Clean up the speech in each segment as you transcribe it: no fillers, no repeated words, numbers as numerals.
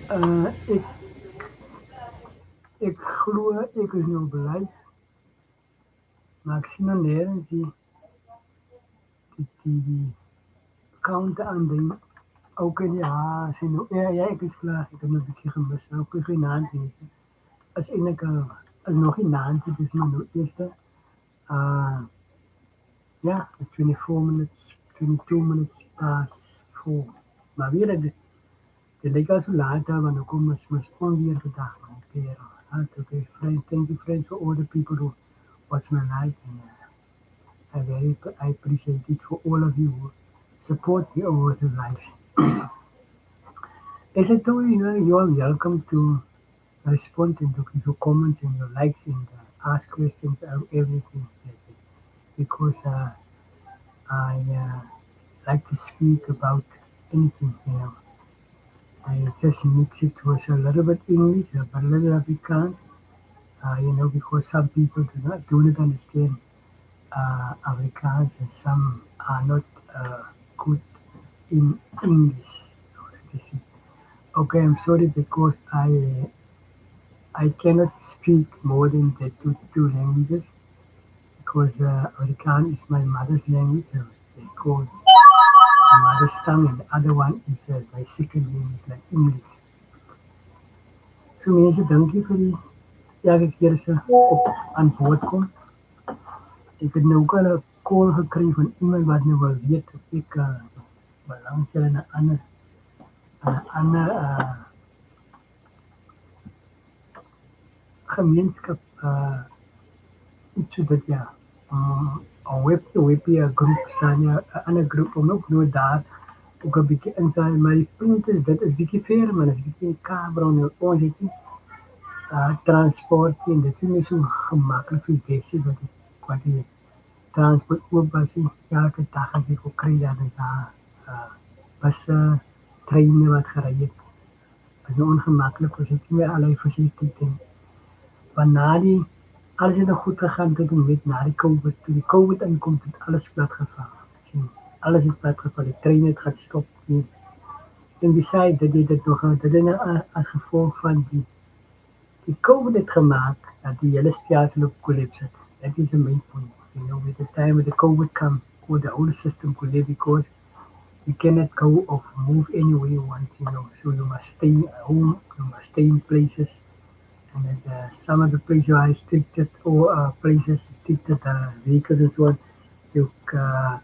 Ik, ik glo, ik is nog beleid, maar ik zie nog nergens die counter aan de ook in ja, zijn ook, ja, ik is klaar, ik heb een beetje gemist, ook geen naam weten. Als ik als nog geen naam, het is maar nog eerste, uh, ja, it's 24 minutes, 22 minutes past 4. Maar weer, de lijkt al zo laat, want dan komen we onweer gedacht. Okay, okay, friend, thank you, friends, for all the people who watch my live. And I appreciate it for all of you who support me over the live. As I told you, you are welcome to respond and to give your comments and your likes and ask questions and everything. Because I like to speak about anything, you know. I just mix it with a little bit English, but a little Afrikaans, because some people do not understand Afrikaans and some are not good in English. So that is it. Okay, I'm sorry because I cannot speak more than the two languages because Afrikaans is my mother's language. So they call my mother's tongue, and the other one is my second language, like English. So mense, dankie vir die elke keer as op aan boord kom. Ek het nou ook al 'n call gekry van iemand wat nou wil weet of ek belangstel in 'n ander gemeenskap iets so dit ja. 'n webie groep staan ja, 'n ander groep om ook nou daar ook 'n bietjie insaai, maar die punt is dit is bietjie ver man, is bietjie Kaapbron en ons het nie transport en dit is nie so gemaklik vir Bessie wat die transport oop was nie. Elke dag as ek ook kry dat daar busse, treine wat gery het. Dit is nou ongemaklik as ek nie meer allerlei fasiliteite want na die alles het nog goed gegaan tot en met na die COVID. Toe die COVID inkom het alles platgeval. Sien, alles het platgeval. Die trein het gaan stop. En besides dit het dit nog dit is as gevolg van die COVID het gemaakt dat die hele stelsel op collapse het. That is the main point. You know, with the time of the COVID come, or the whole system collapse because you cannot go or move anywhere you want, you know. So you must stay at home, you must stay in places. And then, some of the places are restricted or places restricted vehicles and so on. You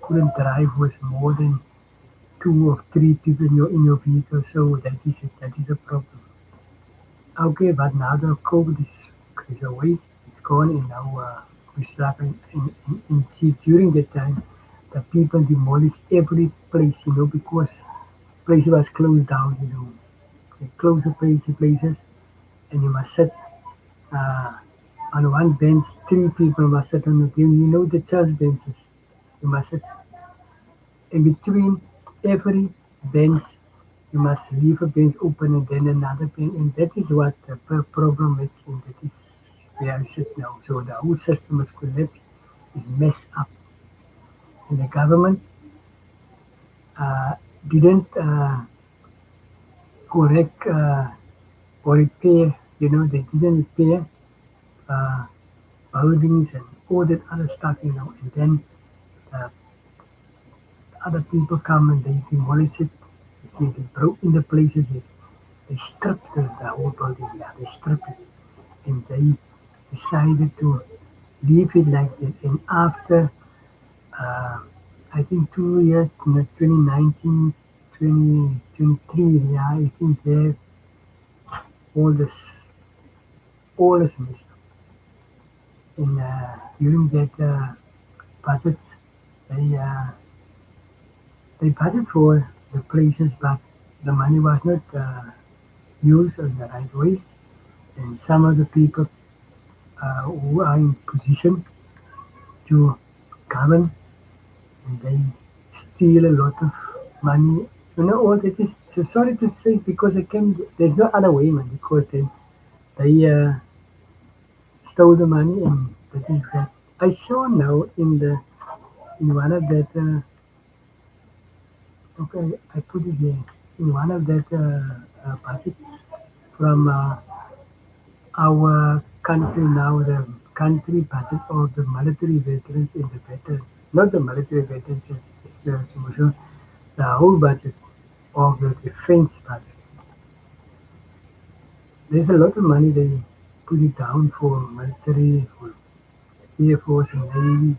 couldn't drive with more than 2 or 3 people in your vehicle, so that is it. That is a problem. Okay, but now the COVID is away, it's gone, and now we start during that time, the people demolished every place, you know, because places was closed down, you know. They closed the places, and you must sit uh, on one bench, 3 people must sit on the bench, you know, the church benches. You must sit in between every bench you must leave a bench open and then another bench, and that is what the problem is, and that is where we sit now. So the whole system is collapsed, is messed up, and the government uh, didn't correct or repair. You know, they didn't repair uh, buildings and all that other stuff. You know, and then uh, other people come and they demolish it. See, they broke in the places. They stripped the whole building. Yeah, they stripped it, and they decided to leave it like that. And after, uh, I think 2 years, 2019, 2023, yeah, I think they all this, all is messed up. And during that budget, they uh, they budget for the places, but the money was not used in the right way. And some of the people who are in position to govern, and they steal a lot of money. You know, all that is so sorry to say because there's no other way, man. Because they stole the money, and that is that. I saw now in one of that. Okay, I put it there in one of that budgets. from our country now, the country budget of the military veterans and the veterans, not the military veterans, the whole budget of the defense budget. There's a lot of money they put it down for military, for Air Force and Navy,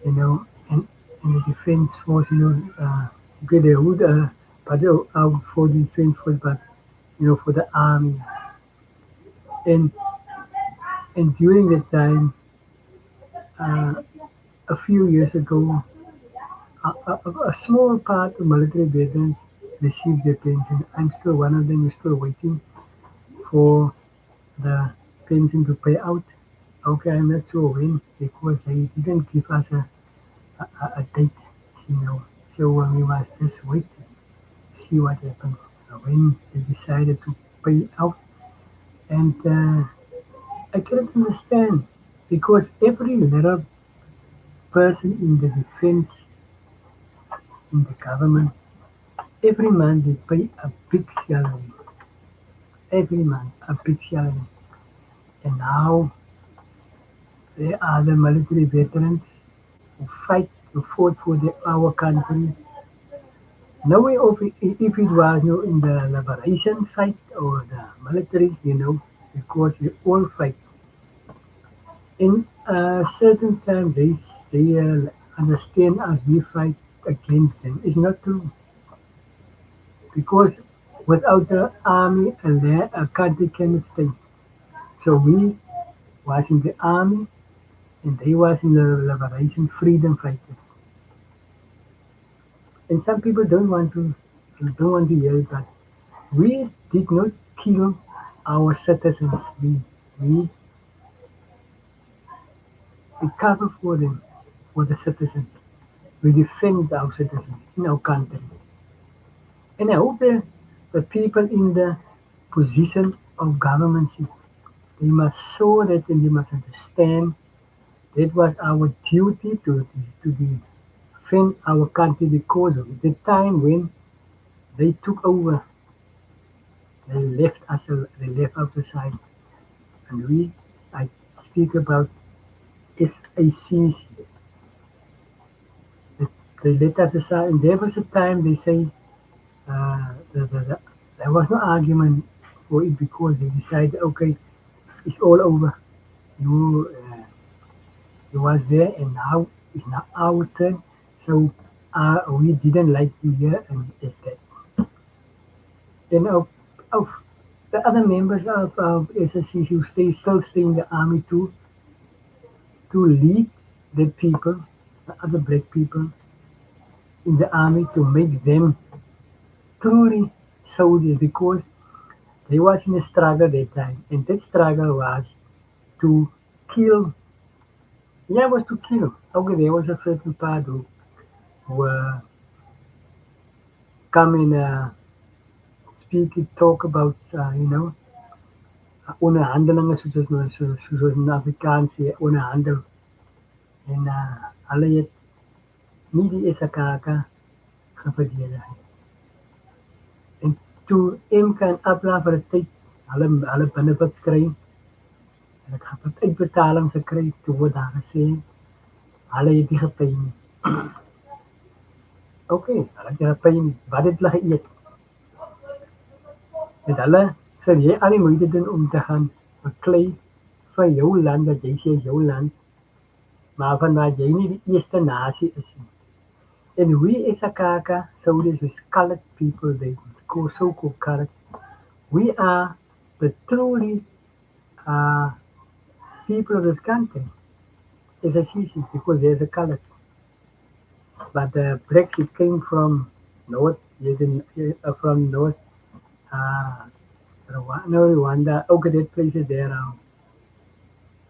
and the defense force, okay, they would budget out for the defense force, but for the army, and during that time, uh, a few years ago, a small part of military veterans received their pension. I'm still one of them. We're still waiting for the pension to pay out. Okay, I'm not sure when because they didn't give us a date, you know. So we must just wait, see what happens when they decided to pay out. And I cannot understand because every little person in the defense, in the government, every month they pay a big salary. Every month, a big salary. And now there are the military veterans who fought for our country. No way of if it was in the liberation fight or the military, because we all fight. In a certain time, they understand us, we fight against them. It's not true. Because without the army, a country cannot stay. So we was in the army and they was in the liberation freedom fighters. And some people don't want to hear it, but we did not kill our citizens. We we cover for them, for the citizens. We defend our citizens in our country. And I hope the people in the position of government, they must show that and they must understand that was our duty to defend our country because of the time when they took over, they left us, they left out the side. And I speak about SACC, they left us aside. And there was a time they say there was no argument for it because they decided, okay, it's all over. You, you was there, and now it's not our turn. So we didn't like you here, and it's that. Then of the other members of SSC who still stay in the army to lead the people, the other black people in the army to make them truly soldiers because they was in a struggle that time, and that struggle was to kill. Yeah, was to kill. Okay, there was a certain part who come and speak, talk about, onderhandelingen soos in Afrikaans sê, onderhandel. En hulle het nie die SAKK geverdedig nie. En toe MK en APLA vir 'n tyd hulle binnewit kry, en ek het uitbetalings gekry, toe word daar gesê, hulle het nie gepay nie. Okay, hulle het nie gepay nie. Wat het hulle geëet? Het hulle sal jy al die moeite doen om te gaan beklei vir jou land, dat jy sê jou land, maar vanwaar jy nie die eerste nasie is nie. And we as a Kaka, soldiers, as colored people, they call so-called colored, we are the truly uh, people of this country, as I see it, because they're the colored. But the Brexit came from North, from North, uh, Rwanda, okay, that places there,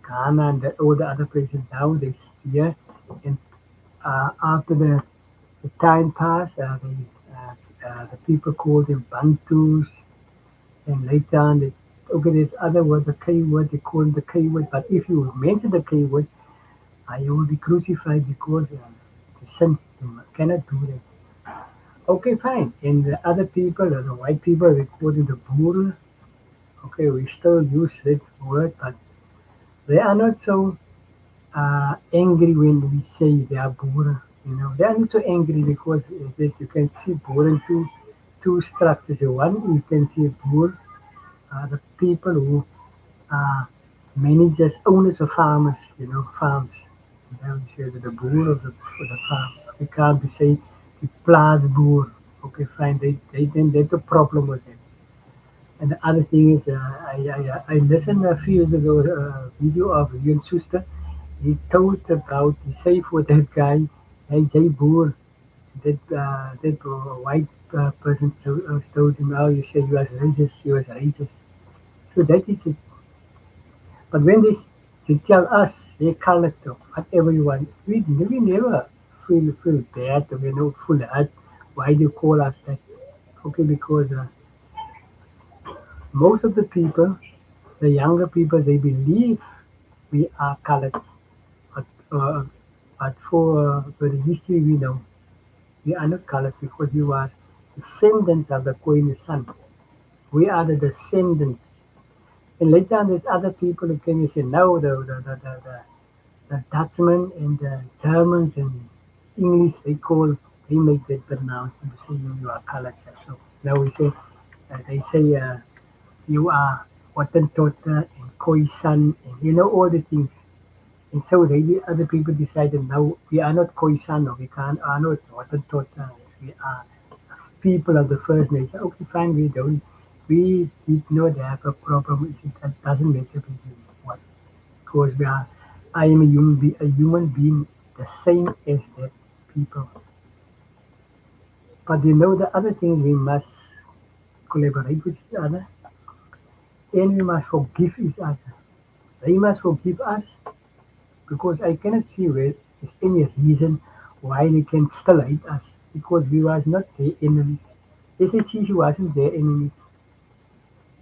Ghana and all the other places now, they steer, and after the time passed, the people called them Bantus, and later on, okay, there's other word, the K word, they call it the K word, but if you mention the K word, you will be crucified because the sin, you cannot do that. Okay, fine. And the other people, the white people, they call it the Boer, Okay, we still use that word, but they are not so angry when we say they are boeren. You know, they are not so angry because that you can see boeren two structures. One, you can see boer, the people who are managers, owners of farmers, you know, farms. And then we say that the boer of the farm. We can't be say the plaas boer. Okay, fine. They then there's a problem with it. And the other thing is, I listened a few years ago a video of Ian Schuster. He told about he say for that guy, hey Jay Boer, that white person told him, oh, you say you was racist, you was racist. So that is it. But when they tell us, they call it whatever you want, we never feel bad or we not feel hurt. Why do you call us that? Okay, because most of the people, the younger people, they believe we are coloreds. But, for the history we know, we are not colored because we were descendants of the Koine son. We are the descendants. And later on, there's other people who came and say, no, the Dutchmen and the Germans and English, they make that pronouncement to say you are colored. So now we say, they say you are Watan and Khoisan and you know all the things. And so the other people decided now we are not Khoisan or we can't are not Watan we are people of the First Nation. Okay, fine, we don't. We did not have a problem with it. That doesn't make a big deal. What? Because we are, I am a human being the same as that people. But you know the other thing we must collaborate with each other and we must forgive each other. They must forgive us because I cannot see where there's any reason why they can still hate us because we was not their enemies. SHC wasn't their enemy.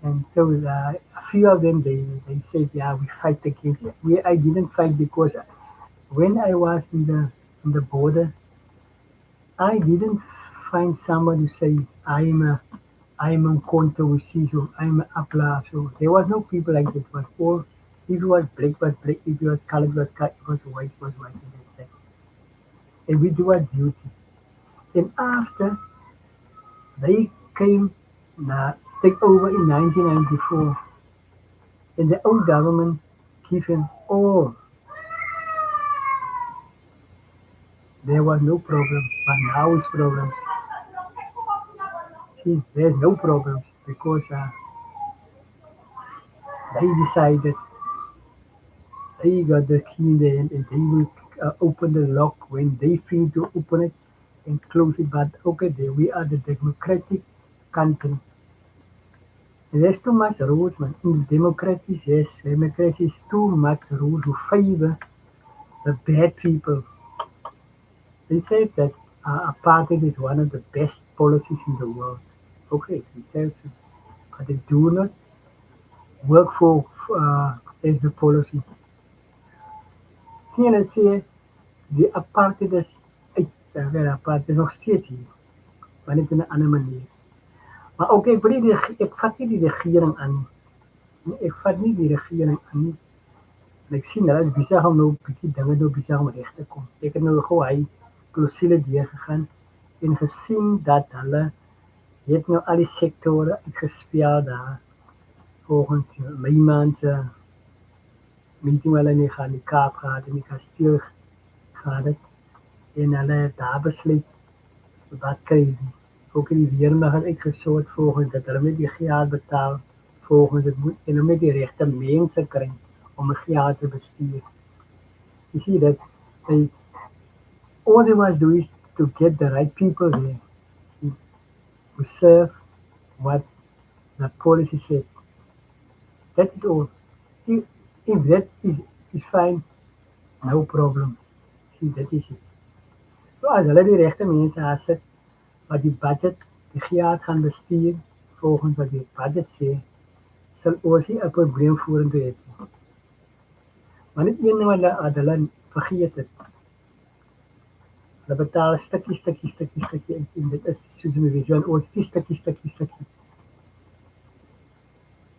And so a few of them, they said, yeah, we fight against it. I didn't fight because when I was in the border, I didn't find somebody to say, I'm a controversy, so I'm a upla. So there was no people like that. It was all, if it was black, if it was color, if it was white, and that's that. And we do our duty. And after they came, take over in 1994, and the old government give him all. There was no problem, but now is problems. See, there's no problems because they decided they got the key in the hand and they will open the lock when they feel to open it and close it. But okay, there we are the democratic country. And there's too much rules, man. In democracy, yes, democracy is too much rules to favor the bad people. They say that apartheid is one of the best policies in the world. Okay, we tell you, but they do not work for as the policy. Zie je, zie je, die apartheid is uit, wel apartheid nog steeds hier, maar net in een andere manier. Maar ook ik vat niet die regering aan. Nee, ik vat niet die regering aan nie. En ek sien hulle is besig om nou bietjie dinge nou besig om reg te kom. Ek het nou gou hy klousule deurgegaan en gesien dat hulle het nou al die sektore uitgespeel daar volgens my man se meeting hulle nie gaan die Kaap gehad en die kasteel gehad het en hulle het daar besluit wat kry die. Ook in die weermag het uitgesoort volgens dat hulle met die geld betaal volgens het moet en hulle met die regte mense kry om 'n geld te bestuur. You see that they all they must do is to get the right people there who serve what the policy said. That is all. If, if that is fine, no problem. See, that is it. So as hulle die regte mense daar sit wat die budget, die geld gaan bestuur volgens wat die budget sê, sal ons nie 'n probleem vorentoe hê nie. Maar net een ding wat hulle vergeet het. Hulle betaal stukkie en dit is soos 'n visie ons stukkie.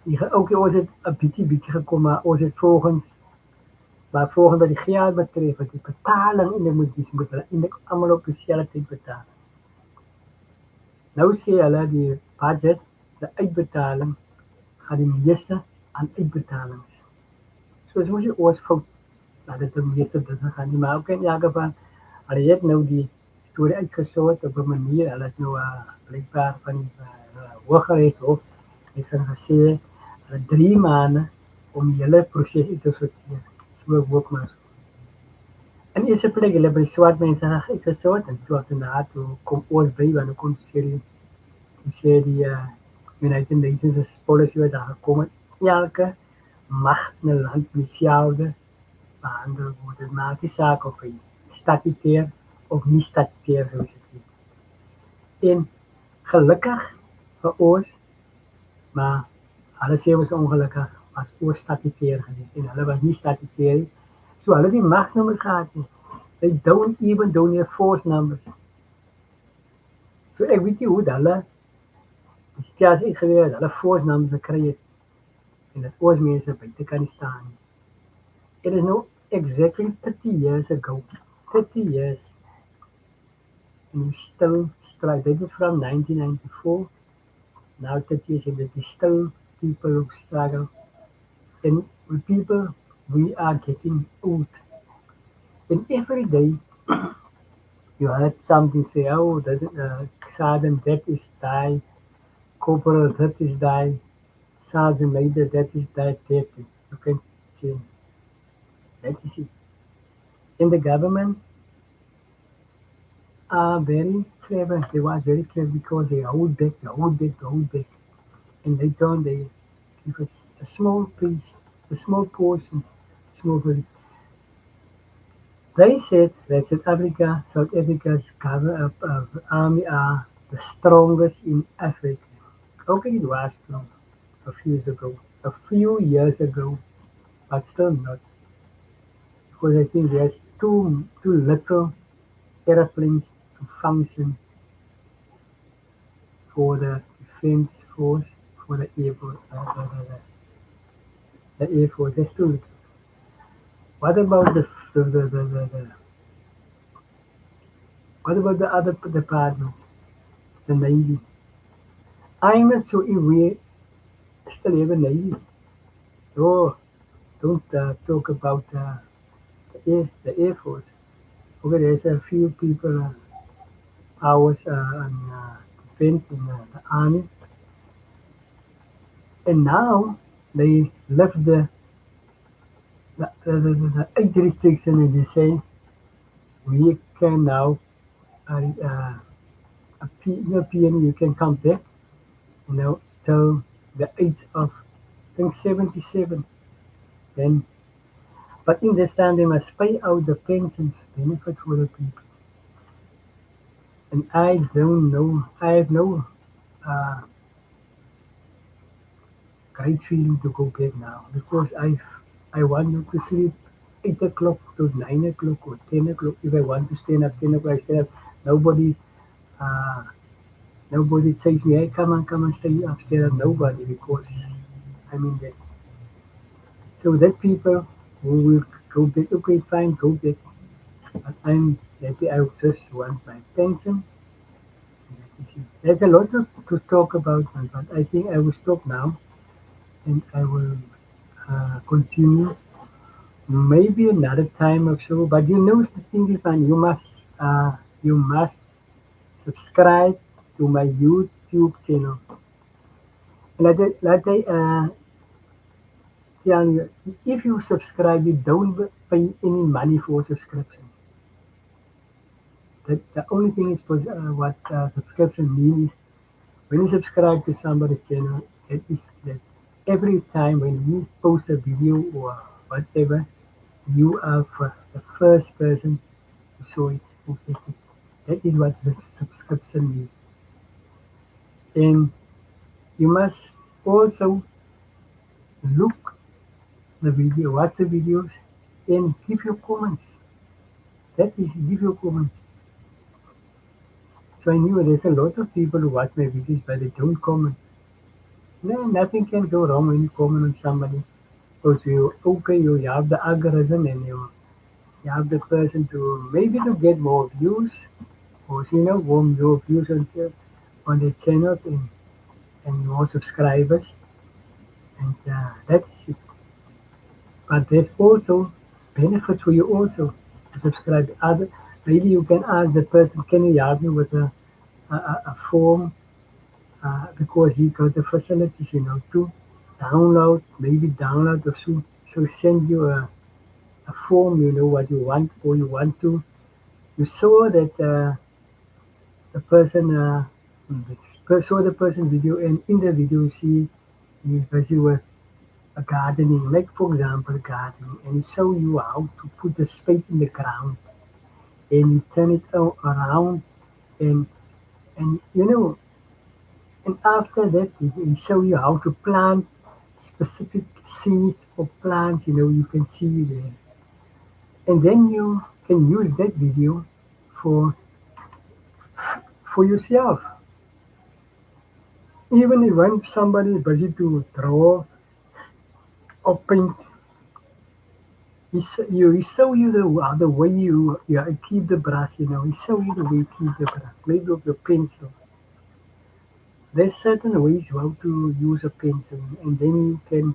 Oké, ons het een beetje gekomen, maar ons het volgens wat die geld betreft, wat die betaling in de moet hulle eintlik almal op dieselfde tyd betaal. Nou sê hulle die budget, de uitbetaling, gaan die meeste aan uitbetalings. So as mos jy oors fout, dat dit die meeste dit gaan nie, maar ook in elk geval, hulle het nou die storie uitgesoort op 'n manier, hulle het nou blijkbaar van die Hooggeregshof het hulle gesê, hulle 3 maande om die hele proses uit te sorteer. So ook maar so. In eerste plek, hulle by swart mense uitgesort en toe daarna toe kom ons by, want dan kom sê die United Nations is policy wat daar gekom het. Elke mag in 'n land dieselfde behandel word. Dit maak nie saak of hy statutair of nie statutair is nie. En gelukkig vir ons, maar hulle sê ons ongelukkig was oor statutair geweest en hulle was nie statutair nie. So hulle het die magsnummers gehad nie. They don't even donate force numbers. So ek weet nie hoe hulle die stelsel gewees, hulle force numbers gekry het en dat ons mense buite kan staan nie. It is now exactly 30 years ago. 30 years. And we still strike. That is from 1994. Now 30 years and it is still people who struggle. And with people, we are getting old. And every day, you heard something say, oh, that Sergeant that is died, Corporal that is died, Sergeant Major that is died, that. You can see. That is it. In the government are very clever. They were very clever because they hold back, they hold back, they hold back. And later on they give us a small piece, a small portion, small bit. They said that South Africa's army are the strongest in Africa. Okay, it was strong a few years ago, but still not. Because I think there's too little airplanes to function for the defense force, for the air force, the air force. That's too little. What about the what about the other department, the Navy? I'm not sure if we still have a Navy. Oh, don't talk about the Air Force. Okay, there's a few people, hours on defense in the Army. And now they left the age restriction and they say we can now European you can come back, till the age of I think 77. Then, but in this time they must pay out the pensions benefit for the people. And I don't know. I have no uh, great feeling to go back now because I want to sleep 8 o'clock to 9 o'clock or 10 o'clock. If I want to stand up 10 o'clock, I stand up. Nobody uh, nobody says me, hey, come on, stay upstairs. Nobody because I'm in there. So that people who will go back, okay, fine, go back. But I'm happy. I just want my pension. There's a lot to talk about, but I think I will stop now and I will continue maybe another time or so. But the thing is, man, you must subscribe to my YouTube channel. Let I tell you, if you subscribe, you don't pay any money for subscription. The only thing is what subscription means is when you subscribe to somebody's channel, it is that every time when you post a video or whatever, you are the first person to show it. Okay. That is what the subscription means. And you must also look the video, watch the videos, and give your comments. That is, give your comments. So I knew there's a lot of people who watch my videos, but they don't comment. No, nothing can go wrong when you comment on somebody. Because you have the algorithm and you have the person to maybe to get more views or more views on their channels and more subscribers and that is it. But there's also benefits for you also to subscribe to other. Maybe you can ask the person, can you help me with a form because he got the facilities, to maybe download or so send you a form, what you want or you want to. You saw that the person saw the person video and in the video you see he's busy with a gardening, like for example gardening, and he show you how to put the spade in the ground and you turn it around and and and after that he show you how to plant specific seeds or plants, you can see there. And then you can use that video for yourself. Even if when somebody is busy to draw or paint, he show you the way you keep the brush, he show you the way you keep the brush, maybe with your pencil. There's certain ways how to use a pencil, and then you can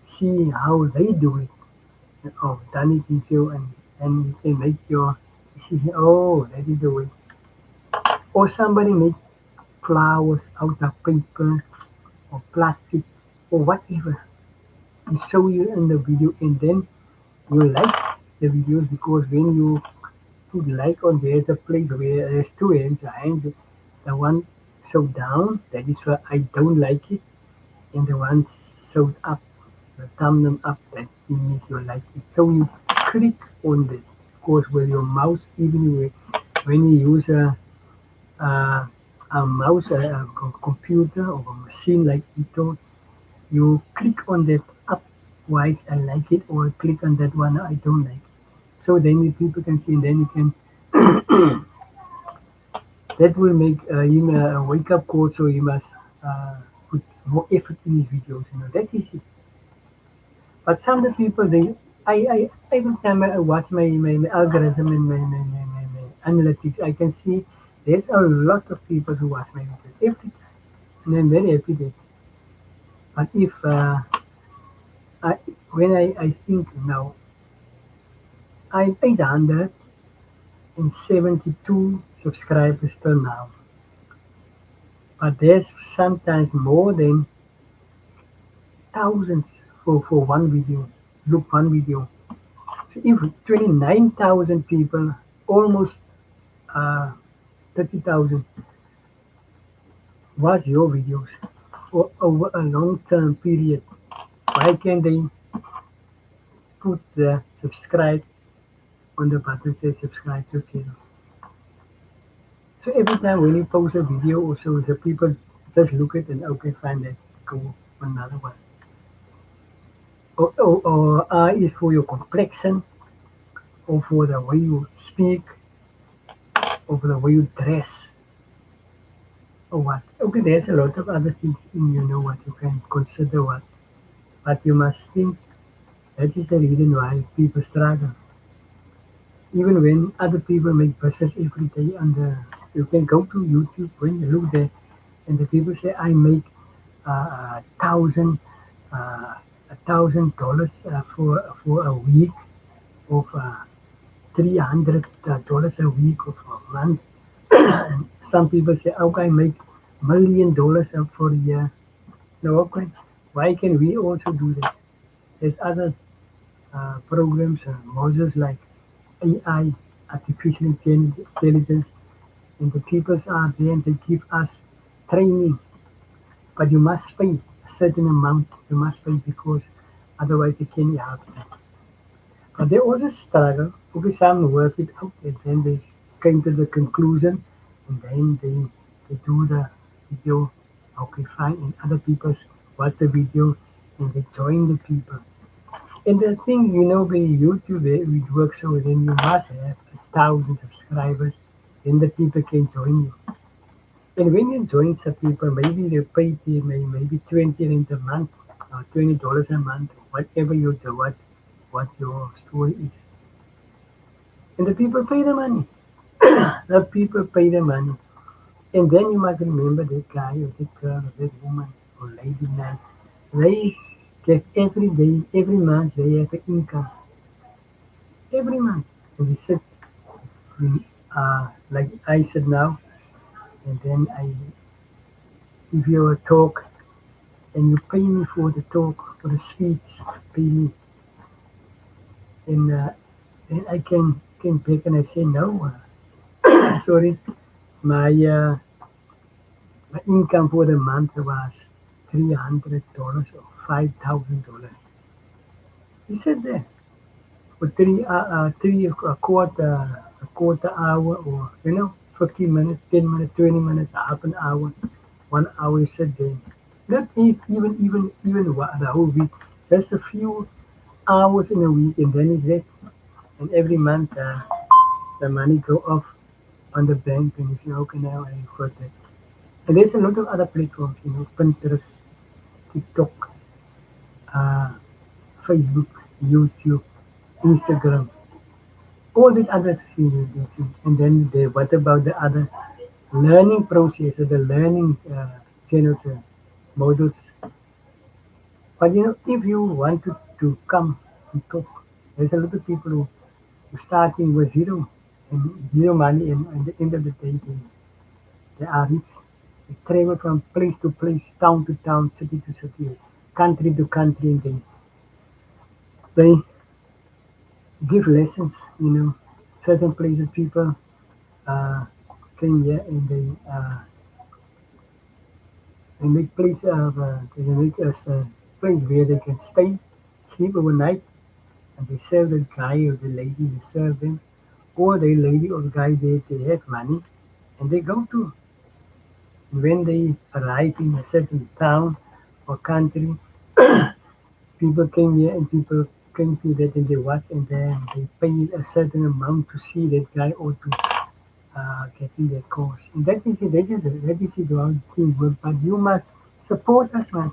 see how they do it, or done it in you, and you can make your decision. Oh, that is the way. Or somebody make flowers out of paper or plastic or whatever. He show you in the video, and then you like the videos because when you put like on there's a place where there's two hands, a hand, the one so down, that is why I don't like it, and the one so up, the thumb up, that means you like it. So you click on that, of course, with your mouse, even when you use a, a mouse, computer, or a machine like Ito, you click on that up, wise I like it, or click on that one I don't like it. So then people can see, and then you can that will make him a wake up call. So he must put more effort in his videos. That is it. But some of the people, I every time I watch my algorithm and my analytics, I can see there's a lot of people who watch my videos every time, and I'm very happy that. But if I when I think now, I'm 872 subscribers till now, but there's sometimes more than thousands for one video. Look, one video. So if 29,000 people, almost uh, 30,000, watch your videos for over a long term period, why can't they put the subscribe on the button say subscribe to channel? So every time when you post a video, also the people just look at and okay, find that, go on another one. Or is for your complexion, or for the way you speak, or for the way you dress, or what. Okay, there's a lot of other things in what you can consider what. But you must think that is the reason why people struggle. Even when other people make business every day on the you can go to YouTube when you look there and the people say I make thousand $1,000 for a week of $300 a week of a month. And some people say, okay, I make $1 million for a year. No, okay, why can we also do that? There's other programs, modules like AI, artificial intelligence, and the people are there and they give us training. But you must pay a certain amount. You must pay because otherwise they can't help you. But they always struggle. Okay, some work it out and then they came to the conclusion and then they do the video. Okay, fine. And other people watch the video and they join the people. And the thing, with YouTube, it works so then you must have 1,000 subscribers, then the people can join you. And when you join some people, maybe they pay you maybe 20 rand a month, $20 a month, whatever you do, what your story is. And the people pay the money. The people pay the money. And then you must remember that guy or that girl or that woman or lady man. They get every day, every month, they have an income. Every month. And we sit, like I said now, and then I give you a talk, and you pay me for the talk, for the speech, pay me. And then I can pick and I say, no, sorry, my, uh, my income for the month was $300 or $5,000. He said that. For a quarter hour, or 15 minutes, 10 minutes, 20 minutes, half an hour, 1 hour you sit there. That is the whole week. Just a few hours in a week, and then is it. And every month the money go off on the bank, and you say, okay, now I got that. And there's a lot of other platforms, Pinterest, TikTok, uh, Facebook, YouTube, Instagram. All these other things you do too. And then what about the other learning process, the learning channels, models? But if you want to come and talk, there's a lot of people who starting with zero and zero money, and at the end of the day, they are rich. They travel from place to place, town to town, city to city, country to country, and they give lessons. Certain places people uh, came here and they make us a place where they can stay, sleep overnight, and they serve the guy or the lady, they serve them, or the lady or guy, they have money, and they go to. When they arrive in a certain town or country, people came here and people came to that and they watch, and then they pay a certain amount to see that guy or to getting their course. And that is it how things work. But you must support us, man.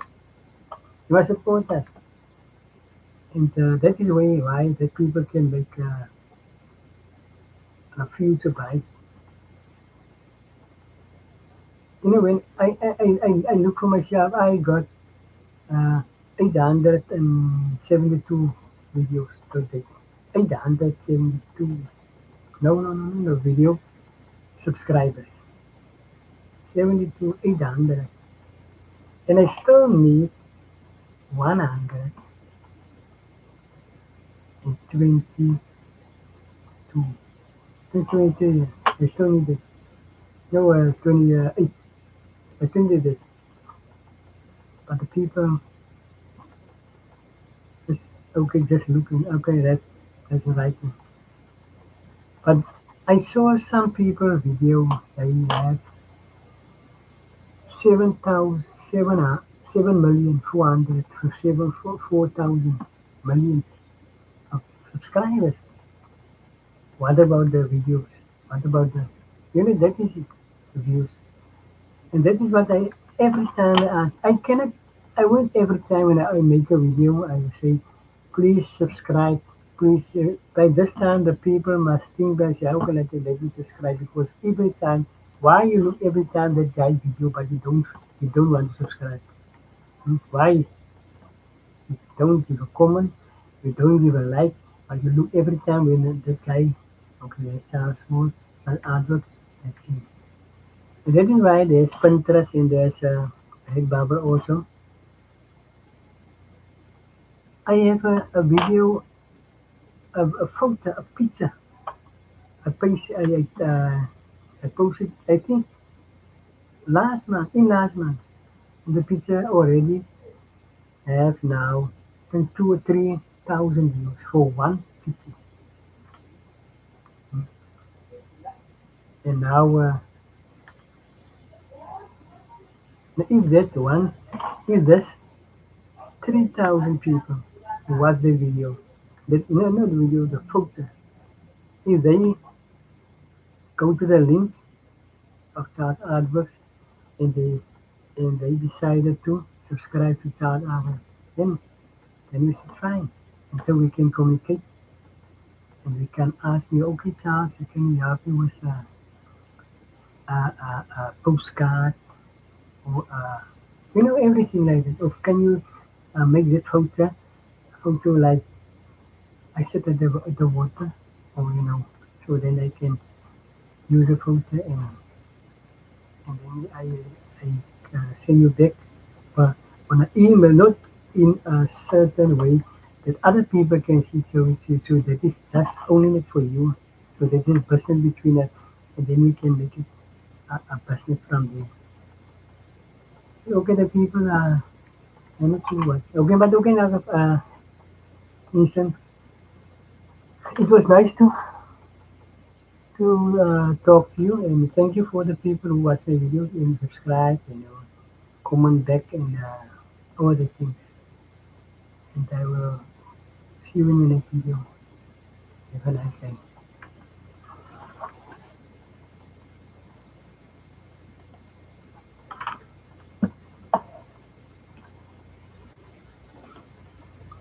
You must support us. And that is why that people can make a future by. When I look for myself, I got uh, 872 videos per day. 872. No, video subscribers. 72, 800. And I still need 122. 22, I still need it. No, 28. I still need it. But the people just, okay, just looking, okay, that's right. But I saw some people video, they have 7,400 to 4,000 millions of subscribers. What about the videos? What about that is it, the views. And that is what every time I ask, I won't every time when I make a video, I will say, please subscribe, please. By this time, the people must think that, how can I let me subscribe? Because every time, why you look every time that guy video, but you don't want to subscribe? Why? You don't give a comment, you don't give a like, but you look every time when that guy, okay, let's start small, start advert, let's see. And that is why there's Pinterest and there's Redbubble also. I have a video of a photo, a picture. I posted, I think, last month. The picture already have now 2 or 3 thousand views for one picture. And now, if that one, if this 3,000 people who watch the video, not the video, the photo, if they go to the link of Charles AdWords, and they decided to subscribe to Charles Arrow, then we should try. And so we can communicate and we can ask me, okay, Charles, can you help me with a postcard or everything like that. Or can you make that photo like I sit at the water, or so then I can use the photo and then I send you back on an email, not in a certain way that other people can see. So that is just only not for you. So that is business between us, and then we can make it a business from there. Okay, the people are not too what. Okay, but okay now, listen, it was nice to talk to you, and thank you for the people who watch the videos and subscribe and comment back and all the things. And I will see you in the next video. Have a nice day.